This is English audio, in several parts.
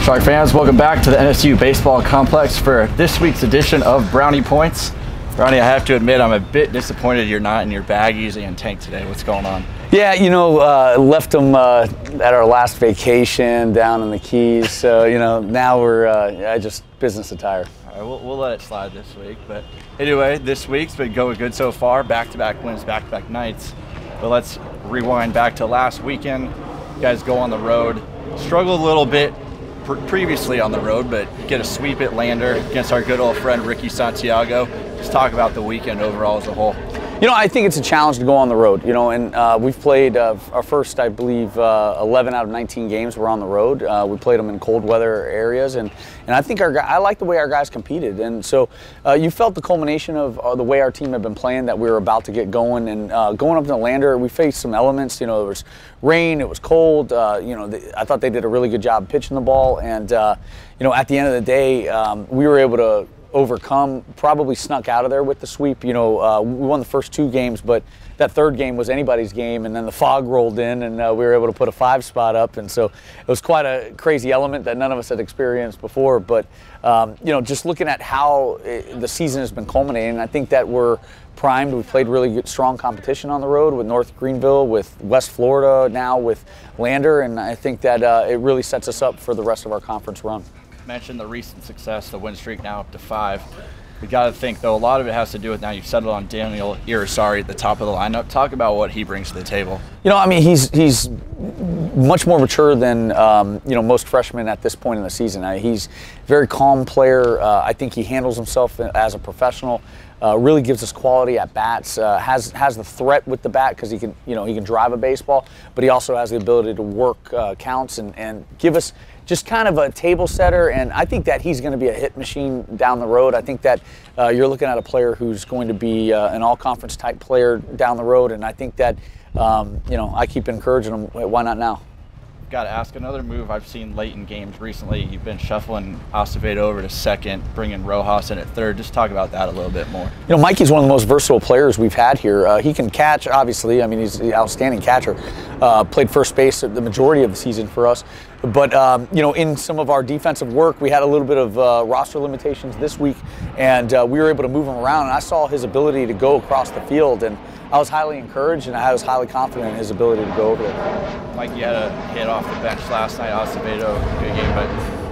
Shark fans, welcome back to the NSU Baseball Complex for this week's edition of Brownie Points. Brownie, I have to admit I'm a bit disappointed you're not in your baggies and tank today. What's going on? Yeah, you know, left them at our last vacation down in the Keys. So, you know, now we're just business attire. All right, we'll let it slide this week. But anyway, this week's been going good so far. Back-to-back wins, back-to-back nights. But let's rewind back to last weekend. You guys go on the road. Struggled a little bit previously on the road, but get a sweep at Lander against our good old friend Ricky Santiago. Just talk about the weekend overall as a whole. You know, I think it's a challenge to go on the road, you know, and we've played our first, I believe, 11 out of 19 games were on the road. We played them in cold weather areas, and I think I like the way our guys competed. And so you felt the culmination of the way our team had been playing, that we were about to get going. And going up to Lander, we faced some elements. You know, there was rain, it was cold. You know, I thought they did a really good job pitching the ball. And, you know, at the end of the day, we were able to overcome, probably snuck out of there with the sweep. You know, we won the first 2 games, but that third game was anybody's game, and then the fog rolled in, and we were able to put a 5 spot up, and so it was quite a crazy element that none of us had experienced before. But you know, just looking at how the season has been culminating, I think that we're primed. We've played really good, strong competition on the road with North Greenville, with West Florida, now with Lander, and I think that it really sets us up for the rest of our conference run. Mentioned the recent success, the win streak now up to 5. We got to think, though, a lot of it has to do with now you've settled on Daniel Irisari at the top of the lineup. Talk about what he brings to the table. You know, I mean, he's much more mature than you know, most freshmen at this point in the season. He's a very calm player. I think he handles himself as a professional. Really gives us quality at bats. Has the threat with the bat because he can drive a baseball, but he also has the ability to work counts and give us just kind of a table setter. And I think that he's going to be a hit machine down the road. I think that you're looking at a player who's going to be an all-conference type player down the road. And I think that you know, I keep encouraging him. Why not now? Got to ask, another move I've seen late in games recently, you've been shuffling Acevedo over to second, bringing Rojas in at third. Just talk about that a little bit more. You know, Mikey's one of the most versatile players we've had here. He can catch, obviously. I mean, he's an outstanding catcher. Played first base the majority of the season for us. But, you know, in some of our defensive work, we had a little bit of roster limitations this week, and we were able to move him around. And I saw his ability to go across the field, and I was highly encouraged, and I was highly confident in his ability to go over there. Mike, you had a hit off the bench last night, Acevedo, good game, but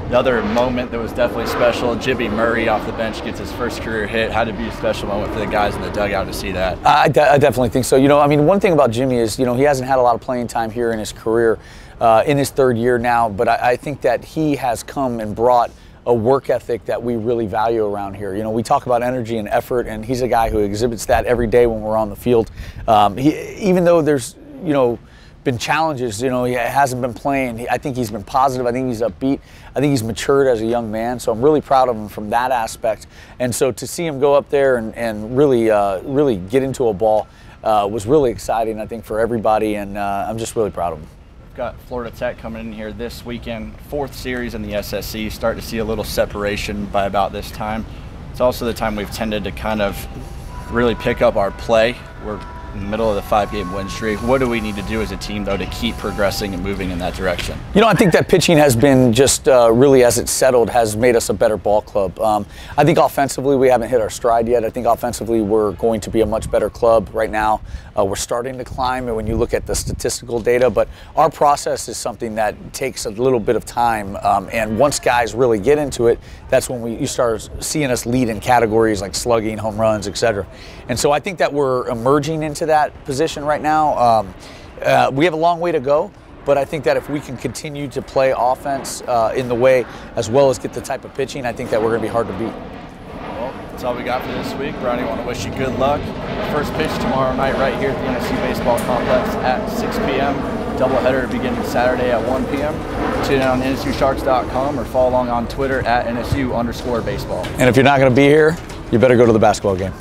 another moment that was definitely special, Jimmy Murray off the bench gets his first career hit. Had to be a special moment for the guys in the dugout to see that. I definitely think so. You know, I mean, one thing about Jimmy is, you know, he hasn't had a lot of playing time here in his career, in his 3rd year now, but I think that he has come and brought a work ethic that we really value around here. You know, we talk about energy and effort, and he's a guy who exhibits that every day when we're on the field. Even though there's, you know, been challenges, you know, he hasn't been playing. I think he's been positive. I think he's upbeat. I think he's matured as a young man. So I'm really proud of him from that aspect. And so to see him go up there and really get into a ball was really exciting, I think, for everybody. And I'm just really proud of him. Got Florida Tech coming in here this weekend, 4th series in the SSC. Start to see a little separation by about this time. It's also the time we've tended to kind of really pick up our play. We're in the middle of the 5-game win streak. What do we need to do as a team, though, to keep progressing and moving in that direction? You know, I think that pitching has been just really, as it's settled, has made us a better ball club. I think offensively we haven't hit our stride yet. I think offensively we're going to be a much better club right now. We're starting to climb when you look at the statistical data, but our process is something that takes a little bit of time. And once guys really get into it, that's when you start seeing us lead in categories like slugging, home runs, etc. And so I think that we're emerging into that position right now. We have a long way to go, but I think that if we can continue to play offense in the way, as well as get the type of pitching, I think that we're going to be hard to beat. Well, that's all we got for this week. Brownie, I want to wish you good luck. First pitch tomorrow night right here at the NSU Baseball Complex at 6 p.m. Doubleheader beginning Saturday at 1 p.m. Tune in on NSUSharks.com or follow along on Twitter at NSU_baseball. And if you're not going to be here, you better go to the basketball game.